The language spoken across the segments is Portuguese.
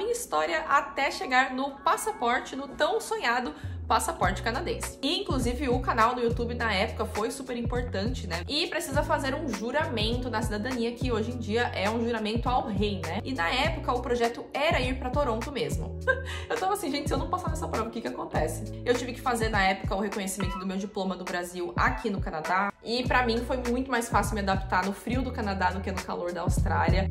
minha história até chegar no passaporte, no tão sonhado passaporte canadense. E inclusive o canal no YouTube na época foi super importante, né? E precisa fazer um juramento na cidadania, que hoje em dia é um juramento ao rei, né? E na época o projeto era ir pra Toronto mesmo. Eu tava assim, gente, se eu não passar nessa prova, o que que acontece? Eu tive que fazer na época o reconhecimento do meu diploma do Brasil aqui no Canadá. E pra mim foi muito mais fácil me adaptar no frio do Canadá do que no calor da Austrália.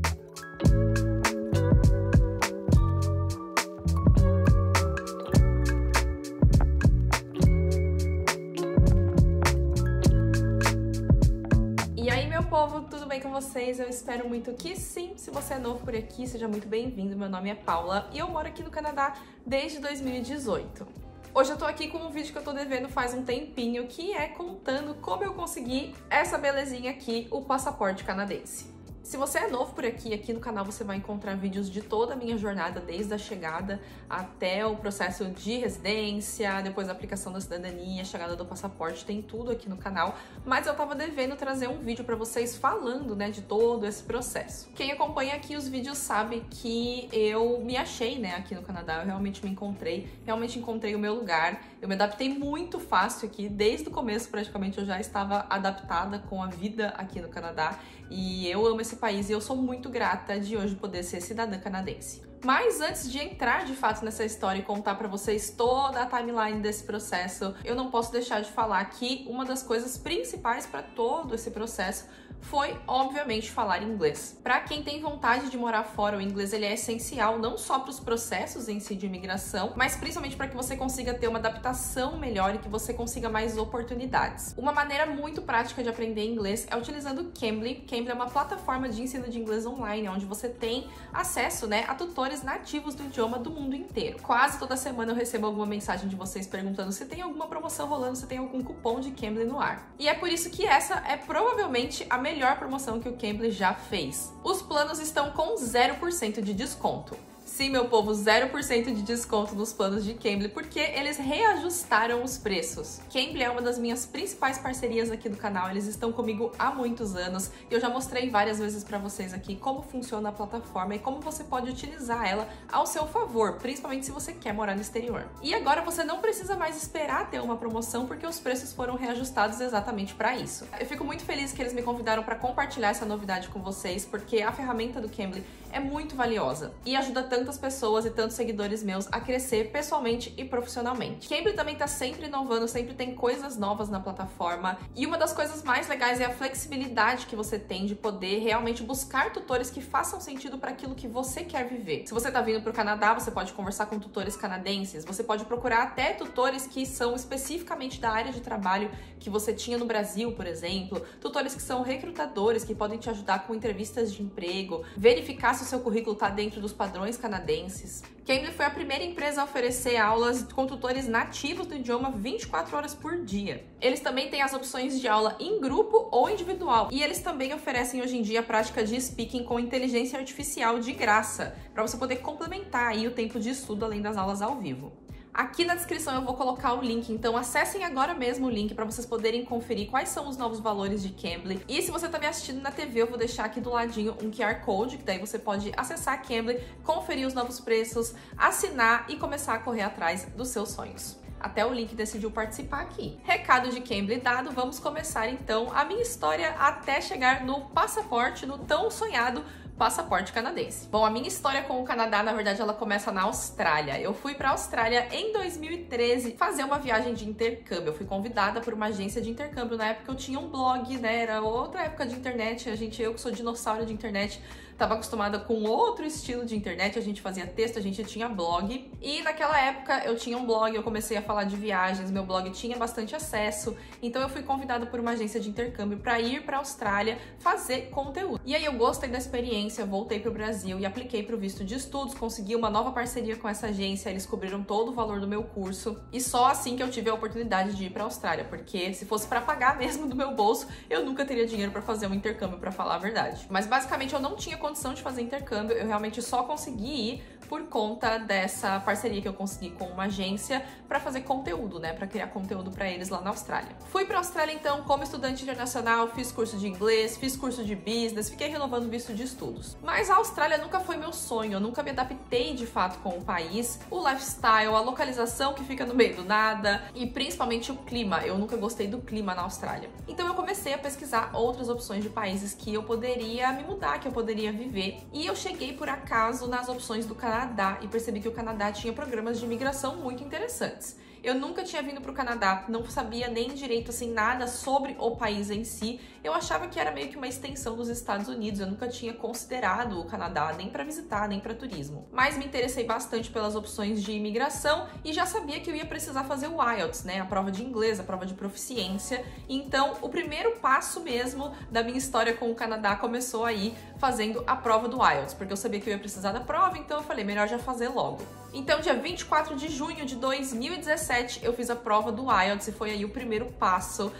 Povo, tudo bem com vocês? Eu espero muito que sim. Se você é novo por aqui, seja muito bem-vindo. Meu nome é Paula e eu moro aqui no Canadá desde 2018. Hoje eu tô aqui com um vídeo que eu tô devendo faz um tempinho, que é contando como eu consegui essa belezinha aqui, o passaporte canadense. Se você é novo por aqui no canal você vai encontrar vídeos de toda a minha jornada, desde a chegada até o processo de residência, depois a aplicação da cidadania, a chegada do passaporte, tem tudo aqui no canal. Mas eu tava devendo trazer um vídeo pra vocês falando, né, de todo esse processo. Quem acompanha aqui os vídeos sabe que eu me achei, né, aqui no Canadá, eu realmente me encontrei, o meu lugar. Eu me adaptei muito fácil aqui, desde o começo praticamente eu já estava adaptada com a vida aqui no Canadá. E eu amo esse país e eu sou muito grata de hoje poder ser cidadã canadense. Mas antes de entrar de fato nessa história e contar pra vocês toda a timeline desse processo, eu não posso deixar de falar que uma das coisas principais para todo esse processo foi, obviamente, falar inglês. Para quem tem vontade de morar fora, o inglês ele é essencial não só para os processos em si de imigração, mas principalmente para que você consiga ter uma adaptação melhor e que você consiga mais oportunidades. Uma maneira muito prática de aprender inglês é utilizando o Cambly. Cambly é uma plataforma de ensino de inglês online, onde você tem acesso, né, a tutores nativos do idioma do mundo inteiro. Quase toda semana eu recebo alguma mensagem de vocês perguntando se tem alguma promoção rolando, se tem algum cupom de Cambly no ar. E é por isso que essa é provavelmente a melhor promoção que o Cambly já fez. Os planos estão com 0% de desconto. Sim, meu povo, 0% de desconto nos planos de Cambly, porque eles reajustaram os preços. Cambly é uma das minhas principais parcerias aqui do canal, eles estão comigo há muitos anos e eu já mostrei várias vezes pra vocês aqui como funciona a plataforma e como você pode utilizar ela ao seu favor, principalmente se você quer morar no exterior. E agora você não precisa mais esperar ter uma promoção, porque os preços foram reajustados exatamente para isso. Eu fico muito feliz que eles me convidaram para compartilhar essa novidade com vocês, porque a ferramenta do Cambly é muito valiosa e ajuda tantas pessoas e tantos seguidores meus a crescer pessoalmente e profissionalmente. Cambly também tá sempre inovando, sempre tem coisas novas na plataforma, e uma das coisas mais legais é a flexibilidade que você tem de poder realmente buscar tutores que façam sentido para aquilo que você quer viver. Se você tá vindo pro Canadá, você pode conversar com tutores canadenses, você pode procurar até tutores que são especificamente da área de trabalho que você tinha no Brasil, por exemplo, tutores que são recrutadores, que podem te ajudar com entrevistas de emprego, verificar se o seu currículo tá dentro dos padrões canadenses. Cambly foi a primeira empresa a oferecer aulas com tutores nativos do idioma 24 horas por dia. Eles também têm as opções de aula em grupo ou individual, e eles também oferecem hoje em dia a prática de speaking com inteligência artificial de graça, para você poder complementar aí o tempo de estudo além das aulas ao vivo. Aqui na descrição eu vou colocar o link, então acessem agora mesmo o link para vocês poderem conferir quais são os novos valores de Cambly. E se você está me assistindo na TV, eu vou deixar aqui do ladinho um QR Code, que daí você pode acessar a Cambly, conferir os novos preços, assinar e começar a correr atrás dos seus sonhos. Até o link decidiu participar aqui. Recado de Cambly dado, vamos começar então a minha história até chegar no passaporte, no tão sonhado passaporte canadense. Bom, a minha história com o Canadá, na verdade, ela começa na Austrália. Eu fui pra Austrália em 2013 fazer uma viagem de intercâmbio. Eu fui convidada por uma agência de intercâmbio. Na época eu tinha um blog, né? Era outra época de internet. Eu que sou dinossauro de internet, estava acostumada com outro estilo de internet, a gente fazia texto, a gente tinha blog. E naquela época eu tinha um blog, eu comecei a falar de viagens, meu blog tinha bastante acesso, então eu fui convidada por uma agência de intercâmbio para ir para a Austrália fazer conteúdo. E aí eu gostei da experiência, voltei para o Brasil e apliquei para o visto de estudos, consegui uma nova parceria com essa agência, eles cobriram todo o valor do meu curso e só assim que eu tive a oportunidade de ir para a Austrália, porque se fosse para pagar mesmo do meu bolso, eu nunca teria dinheiro para fazer um intercâmbio, para falar a verdade. Mas basicamente eu não tinha condição de fazer intercâmbio, eu realmente só consegui ir por conta dessa parceria que eu consegui com uma agência para fazer conteúdo, né, para criar conteúdo para eles lá na Austrália. Fui para a Austrália então como estudante internacional, fiz curso de inglês, fiz curso de business, fiquei renovando visto de estudos. Mas a Austrália nunca foi meu sonho, eu nunca me adaptei de fato com o país, o lifestyle, a localização que fica no meio do nada e principalmente o clima. Eu nunca gostei do clima na Austrália. Então eu comecei a pesquisar outras opções de países que eu poderia me mudar, que eu poderia viver. E eu cheguei por acaso nas opções do Canadá e percebi que o Canadá tinha programas de imigração muito interessantes. Eu nunca tinha vindo para o Canadá, não sabia nem direito assim nada sobre o país em si. Eu achava que era meio que uma extensão dos Estados Unidos. Eu nunca tinha considerado o Canadá nem para visitar, nem para turismo. Mas me interessei bastante pelas opções de imigração e já sabia que eu ia precisar fazer o IELTS, né? A prova de inglês, a prova de proficiência. Então, o primeiro passo mesmo da minha história com o Canadá começou aí fazendo a prova do IELTS, porque eu sabia que eu ia precisar da prova, então eu falei, melhor já fazer logo. Então, dia 24 de junho de 2017, eu fiz a prova do IELTS e foi aí o primeiro passo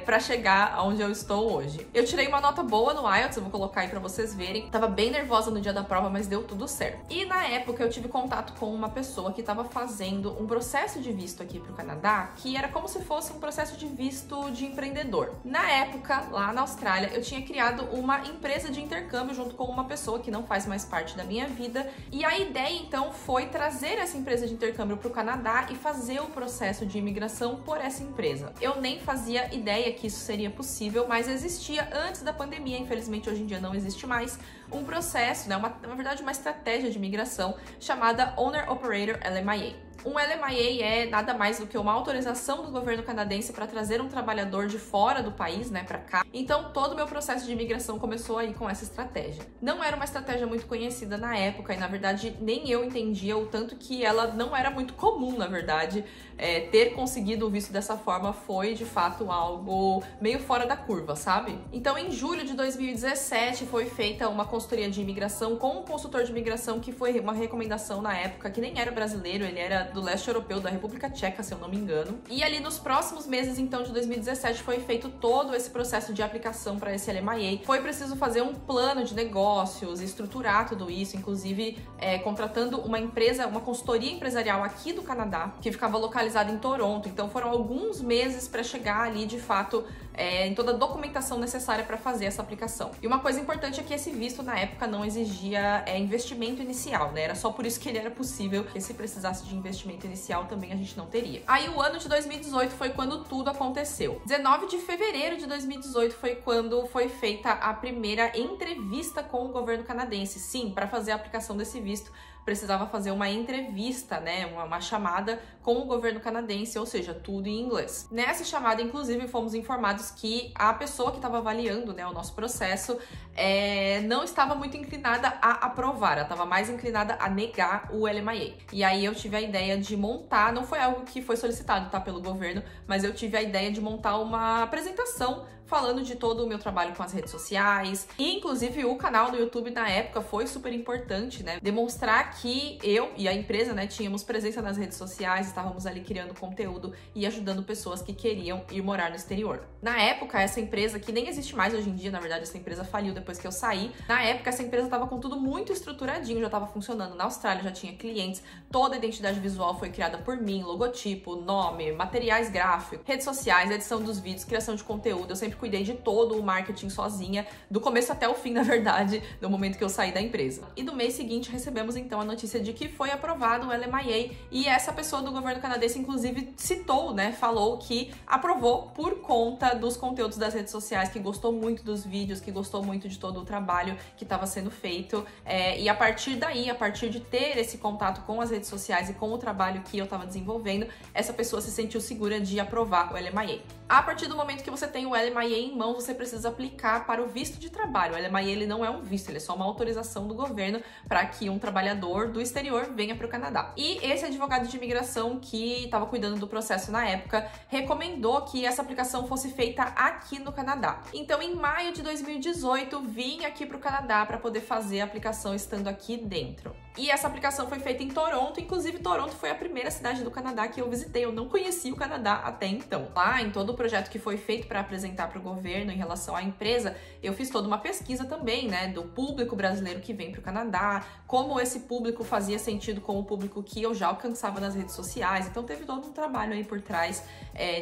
para chegar aonde eu estou hoje. Eu tirei uma nota boa no IELTS, eu vou colocar aí para vocês verem. Tava bem nervosa no dia da prova, mas deu tudo certo. E na época eu tive contato com uma pessoa que estava fazendo um processo de visto aqui para o Canadá, que era como se fosse um processo de visto de empreendedor. Na época, lá na Austrália, eu tinha criado uma empresa de intercâmbio junto com uma pessoa que não faz mais parte da minha vida. E a ideia então foi trazer essa empresa de intercâmbio para o Canadá e fazer o processo de imigração por essa empresa. Eu nem fazia ideia que isso seria possível, mas existia antes da pandemia, infelizmente hoje em dia não existe mais, um processo, né, na verdade uma estratégia de imigração chamada Owner Operator LMIA. Um LMIA é nada mais do que uma autorização do governo canadense para trazer um trabalhador de fora do país, né, para cá. Então, todo o meu processo de imigração começou aí com essa estratégia. Não era uma estratégia muito conhecida na época e, na verdade, nem eu entendia o tanto que ela não era muito comum, na verdade. Ter conseguido o visto dessa forma foi, de fato, algo meio fora da curva, sabe? Então, em julho de 2017, foi feita uma consultoria de imigração com um consultor de imigração que foi uma recomendação na época, que nem era brasileiro, ele era do leste europeu, da República Tcheca, se eu não me engano. E ali nos próximos meses, então, de 2017, foi feito todo esse processo de aplicação para esse LMIA. Foi preciso fazer um plano de negócios, estruturar tudo isso, inclusive contratando uma empresa, uma consultoria empresarial aqui do Canadá, que ficava localizada em Toronto. Então foram alguns meses para chegar ali, de fato, em toda a documentação necessária para fazer essa aplicação. E uma coisa importante é que esse visto, na época, não exigia investimento inicial, né? Era só por isso que ele era possível, porque se precisasse de investimento inicial também a gente não teria. Aí o ano de 2018 foi quando tudo aconteceu. 19 de fevereiro de 2018 foi quando foi feita a primeira entrevista com o governo canadense. Sim, para fazer a aplicação desse visto, precisava fazer uma entrevista, né, uma chamada com o governo canadense, ou seja, tudo em inglês. Nessa chamada, inclusive, fomos informados que a pessoa que estava avaliando, né, o nosso processo não estava muito inclinada a aprovar, ela estava mais inclinada a negar o LMIA. E aí eu tive a ideia de montar, não foi algo que foi solicitado, tá, pelo governo, mas eu tive a ideia de montar uma apresentação falando de todo o meu trabalho com as redes sociais. E, inclusive, o canal no YouTube, na época, foi super importante, né? Demonstrar que eu e a empresa, né, tínhamos presença nas redes sociais, estávamos ali criando conteúdo e ajudando pessoas que queriam ir morar no exterior. Na época, essa empresa, que nem existe mais hoje em dia, na verdade, essa empresa faliu depois que eu saí. Na época, essa empresa estava com tudo muito estruturadinho, já estava funcionando na Austrália, já tinha clientes, toda a identidade visual foi criada por mim, logotipo, nome, materiais gráficos, redes sociais, edição dos vídeos, criação de conteúdo. Eu sempre cuidei de todo o marketing sozinha, do começo até o fim, na verdade, no momento que eu saí da empresa. E no mês seguinte recebemos então a notícia de que foi aprovado o LMIA e essa pessoa do governo canadense inclusive citou, né, falou que aprovou por conta dos conteúdos das redes sociais, que gostou muito dos vídeos, que gostou muito de todo o trabalho que estava sendo feito, e a partir daí, a partir de ter esse contato com as redes sociais e com o trabalho que eu estava desenvolvendo, essa pessoa se sentiu segura de aprovar o LMIA. A partir do momento que você tem o LMIA em mão, você precisa aplicar para o visto de trabalho. O LMIA, ele não é um visto, ele é só uma autorização do governo para que um trabalhador do exterior venha para o Canadá. E esse advogado de imigração que estava cuidando do processo na época recomendou que essa aplicação fosse feita aqui no Canadá. Então, em maio de 2018, vim aqui para o Canadá para poder fazer a aplicação estando aqui dentro. E essa aplicação foi feita em Toronto, inclusive Toronto foi a primeira cidade do Canadá que eu visitei, eu não conhecia o Canadá até então. Lá, em todo o projeto que foi feito para apresentar para o governo em relação à empresa, eu fiz toda uma pesquisa também, né, do público brasileiro que vem para o Canadá, como esse público fazia sentido com o público que eu já alcançava nas redes sociais, então teve todo um trabalho aí por trás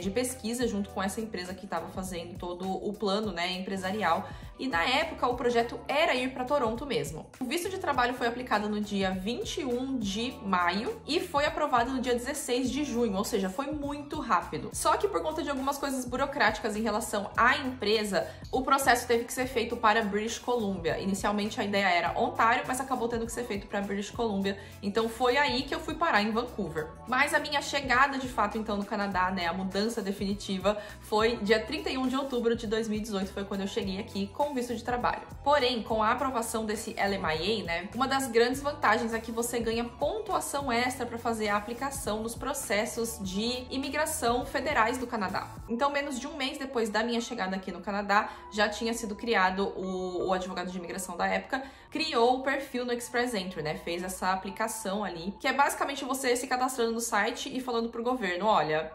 de pesquisa junto com essa empresa que estava fazendo todo o plano, né, empresarial. E na época o projeto era ir para Toronto mesmo. O visto de trabalho foi aplicado no dia 21 de maio e foi aprovado no dia 16 de junho, ou seja, foi muito rápido. Só que por conta de algumas coisas burocráticas em relação à empresa, o processo teve que ser feito para British Columbia. Inicialmente a ideia era Ontário, mas acabou tendo que ser feito para British Columbia. Então foi aí que eu fui parar em Vancouver. Mas a minha chegada de fato então no Canadá, né, a mudança definitiva, foi dia 31 de outubro de 2018, foi quando eu cheguei aqui com visto de trabalho. Porém, com a aprovação desse LMIA, né, uma das grandes vantagens é que você ganha pontuação extra para fazer a aplicação nos processos de imigração federais do Canadá. Então, menos de um mês depois da minha chegada aqui no Canadá, já tinha sido criado o advogado de imigração da época, criou o perfil no Express Entry, né, fez essa aplicação ali, que é basicamente você se cadastrando no site e falando pro governo, olha,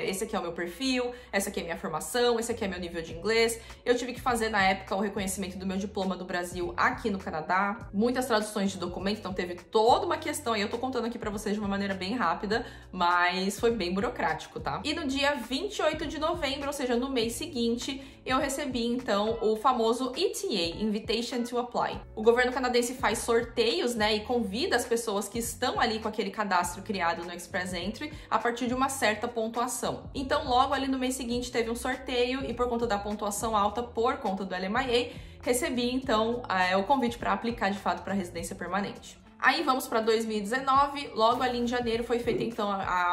esse aqui é o meu perfil, essa aqui é a minha formação, esse aqui é meu nível de inglês. Eu tive que fazer na época o reconhecimento do meu diploma do Brasil aqui no Canadá, muitas traduções de documento, então teve toda uma questão aí, eu tô contando aqui pra vocês de uma maneira bem rápida, mas foi bem burocrático, tá? E no dia 28 de novembro, ou seja, no mês seguinte, eu recebi então o famoso ETA, Invitation to Apply. O governo canadense faz sorteios, né, e convida as pessoas que estão ali com aquele cadastro criado no Express Entry a partir de uma certa pontuação. Então, logo ali no mês seguinte teve um sorteio e por conta da pontuação alta, por conta do LMIA, recebi então o convite para aplicar de fato para residência permanente. Aí vamos para 2019, logo ali em janeiro foi feito então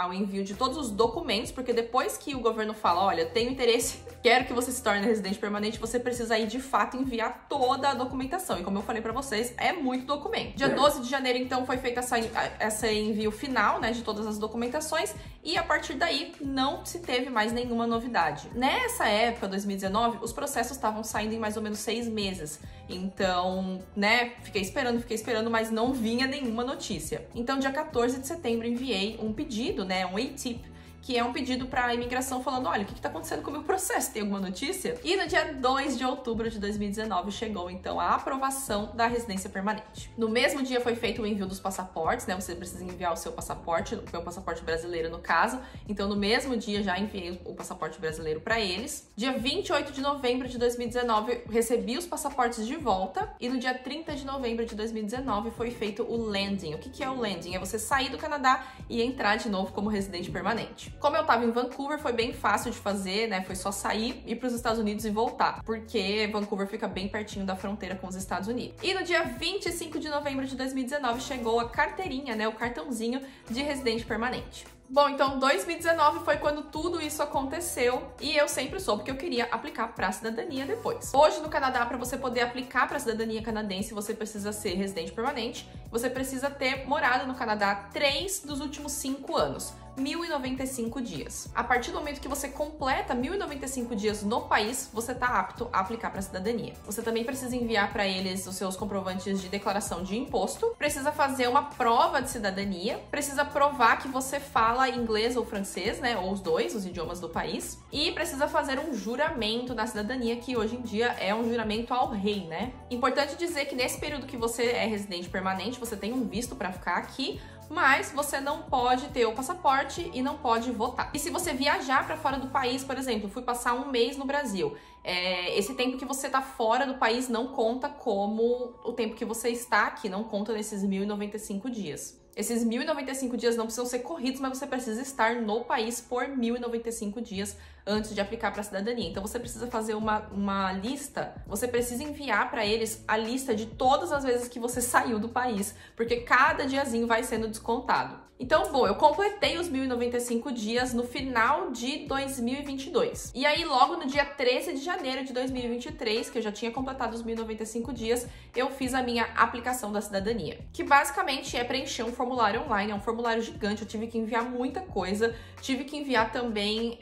o envio de todos os documentos, porque depois que o governo fala, olha, tenho interesse, quero que você se torne residente permanente, você precisa aí de fato enviar toda a documentação. E como eu falei para vocês, é muito documento. Dia 12 de janeiro então foi feito esse envio final, né, de todas as documentações e a partir daí não se teve mais nenhuma novidade. Nessa época, 2019, os processos estavam saindo em mais ou menos 6 meses. Então, né, fiquei esperando, mas não vinha nenhuma notícia. Então, dia 14 de setembro, enviei um pedido, né, um ATIP, que é um pedido para a imigração falando, olha, o que está acontecendo com o meu processo? Tem alguma notícia? E no dia 2 de outubro de 2019 chegou, então, a aprovação da residência permanente. No mesmo dia foi feito o envio dos passaportes, né? Você precisa enviar o seu passaporte, o meu passaporte brasileiro no caso. Então, no mesmo dia já enviei o passaporte brasileiro para eles. Dia 28 de novembro de 2019 recebi os passaportes de volta e no dia 30 de novembro de 2019 foi feito o landing. O que é o landing? É você sair do Canadá e entrar de novo como residente permanente. Como eu tava em Vancouver, foi bem fácil de fazer, né? Foi só sair, ir para os Estados Unidos e voltar, porque Vancouver fica bem pertinho da fronteira com os Estados Unidos. E no dia 25 de novembro de 2019 chegou a carteirinha, né? O cartãozinho de residente permanente. Bom, então 2019 foi quando tudo isso aconteceu e eu sempre soube que eu queria aplicar para a cidadania depois. Hoje no Canadá, para você poder aplicar para a cidadania canadense, você precisa ser residente permanente, você precisa ter morado no Canadá 3 dos últimos 5 anos. 1.095 dias. A partir do momento que você completa 1.095 dias no país, você está apto a aplicar para a cidadania. Você também precisa enviar para eles os seus comprovantes de declaração de imposto, precisa fazer uma prova de cidadania, precisa provar que você fala inglês ou francês, né, ou os dois, os idiomas do país, e precisa fazer um juramento na cidadania, que hoje em dia é um juramento ao rei, né? Importante dizer que nesse período que você é residente permanente, você tem um visto para ficar aqui, mas você não pode ter o passaporte e não pode votar. E se você viajar para fora do país, por exemplo, fui passar um mês no Brasil, esse tempo que você tá fora do país não conta como o tempo que você está aqui, não conta nesses 1.095 dias. Esses 1.095 dias não precisam ser corridos, mas você precisa estar no país por 1.095 dias antes de aplicar para a cidadania. Então você precisa fazer uma lista, você precisa enviar para eles a lista de todas as vezes que você saiu do país, porque cada diazinho vai sendo descontado. Então, bom, eu completei os 1.095 dias no final de 2022. E aí, logo no dia 13 de janeiro de 2023, que eu já tinha completado os 1.095 dias, eu fiz a minha aplicação da cidadania, que basicamente é preencher um formulário online, é um formulário gigante, eu tive que enviar muita coisa, tive que enviar também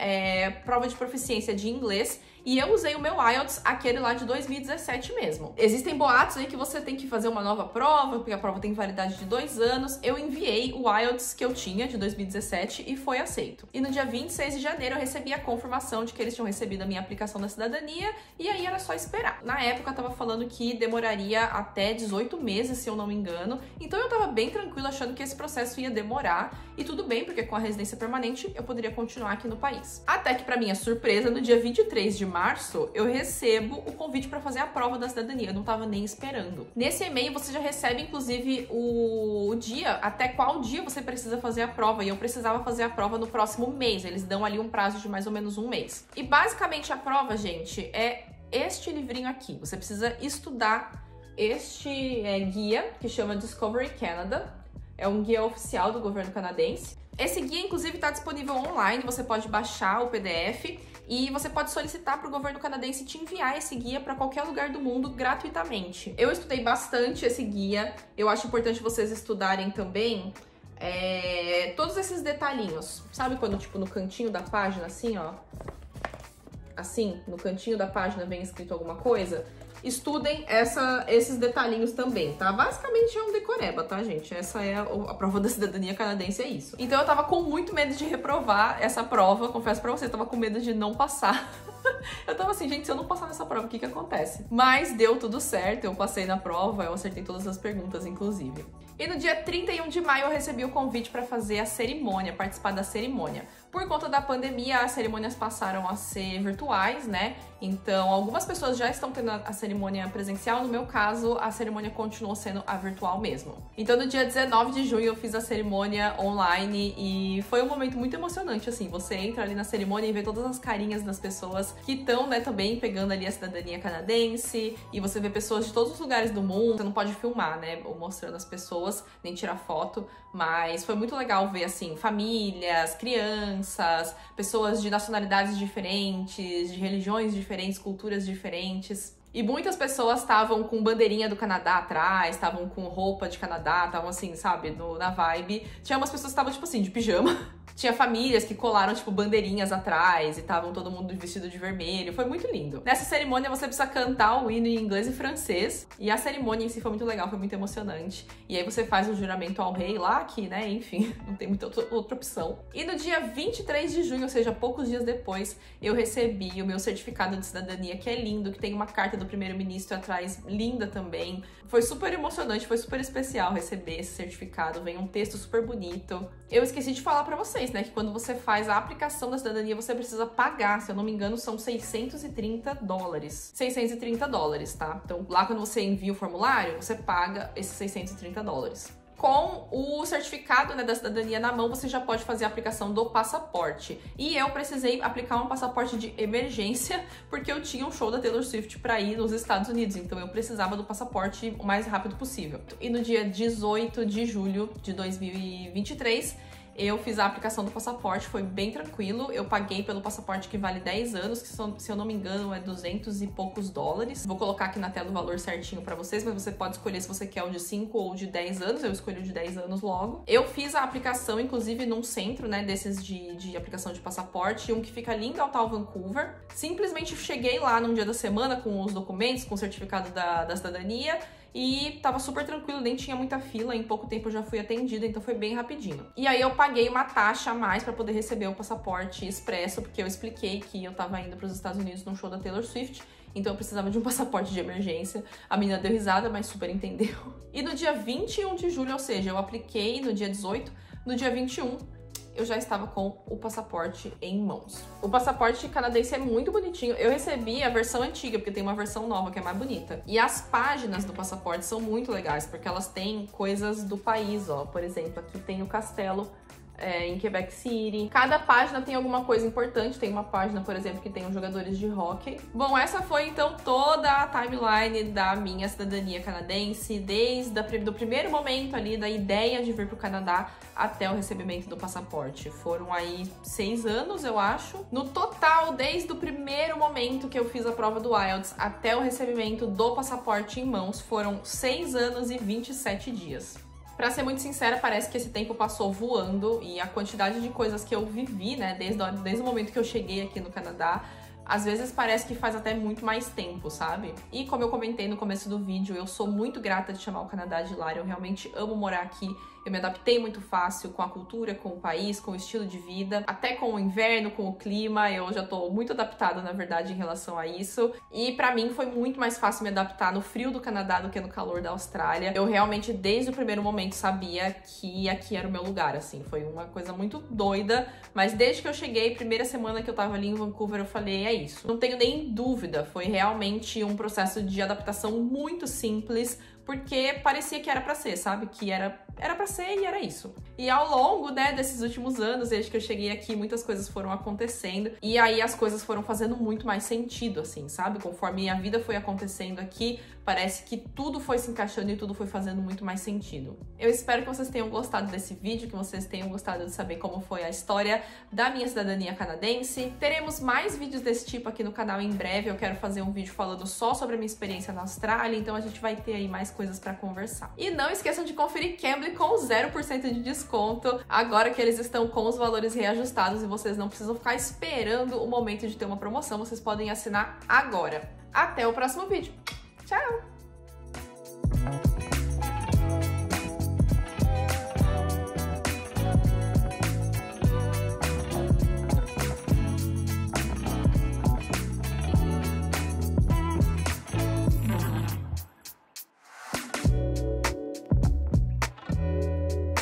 prova de proficiência de inglês, e eu usei o meu IELTS, aquele lá de 2017 mesmo. Existem boatos aí que você tem que fazer uma nova prova, porque a prova tem validade de 2 anos. Eu enviei o IELTS que eu tinha de 2017 e foi aceito. E no dia 26 de janeiro eu recebi a confirmação de que eles tinham recebido a minha aplicação da cidadania, e aí era só esperar. Na época eu tava falando que demoraria até 18 meses, se eu não me engano, então eu tava bem tranquila achando que esse processo ia demorar, e tudo bem, porque com a residência permanente eu poderia continuar aqui no país. Até que, pra minha surpresa, no dia 23 de março, eu recebo o convite para fazer a prova da cidadania. Eu não tava nem esperando. Nesse e-mail você já recebe, inclusive, o dia, até qual dia você precisa fazer a prova, e eu precisava fazer a prova no próximo mês. Eles dão ali um prazo de mais ou menos um mês. E basicamente a prova, gente, é este livrinho aqui. Você precisa estudar este guia, que chama Discovery Canada. É um guia oficial do governo canadense. Esse guia, inclusive, está disponível online, você pode baixar o PDF e você pode solicitar para o governo canadense te enviar esse guia para qualquer lugar do mundo gratuitamente. Eu estudei bastante esse guia, eu acho importante vocês estudarem também todos esses detalhinhos. Sabe quando, tipo, no cantinho da página, assim, ó, assim, no cantinho da página vem escrito alguma coisa? Estudem esses detalhinhos também, tá? Basicamente é um decoreba, tá, gente? Essa é a prova da cidadania canadense, é isso. Então eu tava com muito medo de reprovar essa prova, confesso pra vocês, eu tava com medo de não passar. Eu tava assim, gente, se eu não passar nessa prova, o que que acontece? Mas deu tudo certo, eu passei na prova, eu acertei todas as perguntas, inclusive. E no dia 31 de maio eu recebi o convite para fazer a cerimônia, participar da cerimônia. Por conta da pandemia, as cerimônias passaram a ser virtuais, né? Então, algumas pessoas já estão tendo a cerimônia presencial. No meu caso, a cerimônia continuou sendo a virtual mesmo. Então, no dia 19 de junho, eu fiz a cerimônia online e foi um momento muito emocionante, assim. Você entra ali na cerimônia e vê todas as carinhas das pessoas que estão, né, também pegando ali a cidadania canadense. E você vê pessoas de todos os lugares do mundo. Você não pode filmar, né, mostrando as pessoas, nem tirar foto. Mas foi muito legal ver, assim, famílias, crianças, pessoas de nacionalidades diferentes, de religiões diferentes, culturas diferentes. E muitas pessoas estavam com bandeirinha do Canadá atrás, estavam com roupa de Canadá, estavam assim, sabe, na vibe. Tinha umas pessoas que estavam, tipo assim, de pijama. Tinha famílias que colaram, tipo, bandeirinhas atrás e estavam todo mundo vestido de vermelho. Foi muito lindo. Nessa cerimônia você precisa cantar o hino em inglês e francês. E a cerimônia em si foi muito legal, foi muito emocionante. E aí você faz o juramento ao rei lá, que, né, enfim, não tem muita outra opção. E no dia 23 de junho, ou seja, poucos dias depois, eu recebi o meu certificado de cidadania, que é lindo, que tem uma carta do primeiro-ministro atrás, linda também. Foi super emocionante, foi super especial receber esse certificado. Vem um texto super bonito. Eu esqueci de falar pra vocês, né, que quando você faz a aplicação da cidadania, você precisa pagar, se eu não me engano, são $630. $630, tá? Então, lá quando você envia o formulário, você paga esses $630. Com o certificado, né, da cidadania na mão, você já pode fazer a aplicação do passaporte. E eu precisei aplicar um passaporte de emergência, porque eu tinha um show da Taylor Swift para ir nos Estados Unidos, então eu precisava do passaporte o mais rápido possível. E no dia 18 de julho de 2023, eu fiz a aplicação do passaporte, foi bem tranquilo. Eu paguei pelo passaporte que vale 10 anos, que se eu não me engano é 200 e poucos dólares. Vou colocar aqui na tela o valor certinho pra vocês, mas você pode escolher se você quer o de 5 ou de 10 anos. Eu escolhi o de 10 anos logo. Eu fiz a aplicação, inclusive, num centro, né, desses de aplicação de passaporte, um que fica ali em Downtown Vancouver. Simplesmente cheguei lá num dia da semana com os documentos, com o certificado da cidadania, e tava super tranquilo, nem tinha muita fila, em pouco tempo eu já fui atendida, então foi bem rapidinho. E aí eu paguei uma taxa a mais pra poder receber o passaporte expresso, porque eu expliquei que eu tava indo pros Estados Unidos num show da Taylor Swift, então eu precisava de um passaporte de emergência. A menina deu risada, mas super entendeu. E no dia 21 de julho, ou seja, eu apliquei no dia 18, no dia 21, eu já estava com o passaporte em mãos. O passaporte canadense é muito bonitinho. Eu recebi a versão antiga, porque tem uma versão nova que é mais bonita. E as páginas do passaporte são muito legais, porque elas têm coisas do país, ó. Por exemplo, aqui tem o castelo em Quebec City. Cada página tem alguma coisa importante. Tem uma página, por exemplo, que tem os jogadores de hóquei. Bom, essa foi então toda a timeline da minha cidadania canadense, desde o primeiro momento ali, da ideia de vir pro Canadá até o recebimento do passaporte. Foram aí 6 anos, eu acho. No total, desde o primeiro momento que eu fiz a prova do IELTS até o recebimento do passaporte em mãos, foram 6 anos e 27 dias. Pra ser muito sincera, parece que esse tempo passou voando, e a quantidade de coisas que eu vivi, né, desde o momento que eu cheguei aqui no Canadá às vezes parece que faz até muito mais tempo, sabe? E como eu comentei no começo do vídeo, eu sou muito grata de chamar o Canadá de lar, eu realmente amo morar aqui. Eu me adaptei muito fácil com a cultura, com o país, com o estilo de vida, até com o inverno, com o clima. Eu já tô muito adaptada, na verdade, em relação a isso. E pra mim foi muito mais fácil me adaptar no frio do Canadá do que no calor da Austrália. Eu realmente, desde o primeiro momento, sabia que aqui era o meu lugar, assim. Foi uma coisa muito doida, mas desde que eu cheguei, primeira semana que eu tava ali em Vancouver, eu falei, é isso. Não tenho nem dúvida, foi realmente um processo de adaptação muito simples, porque parecia que era pra ser, sabe? Que era pra ser e era isso. E ao longo, né, desses últimos anos, desde que eu cheguei aqui, muitas coisas foram acontecendo. E aí as coisas foram fazendo muito mais sentido, assim, sabe? Conforme a vida foi acontecendo aqui, parece que tudo foi se encaixando e tudo foi fazendo muito mais sentido. Eu espero que vocês tenham gostado desse vídeo, que vocês tenham gostado de saber como foi a história da minha cidadania canadense. Teremos mais vídeos desse tipo aqui no canal em breve. Eu quero fazer um vídeo falando só sobre a minha experiência na Austrália, então a gente vai ter aí mais coisas pra conversar. E não esqueçam de conferir Cambly com 0% de desconto, agora que eles estão com os valores reajustados e vocês não precisam ficar esperando o momento de ter uma promoção, vocês podem assinar agora. Até o próximo vídeo. Tchau!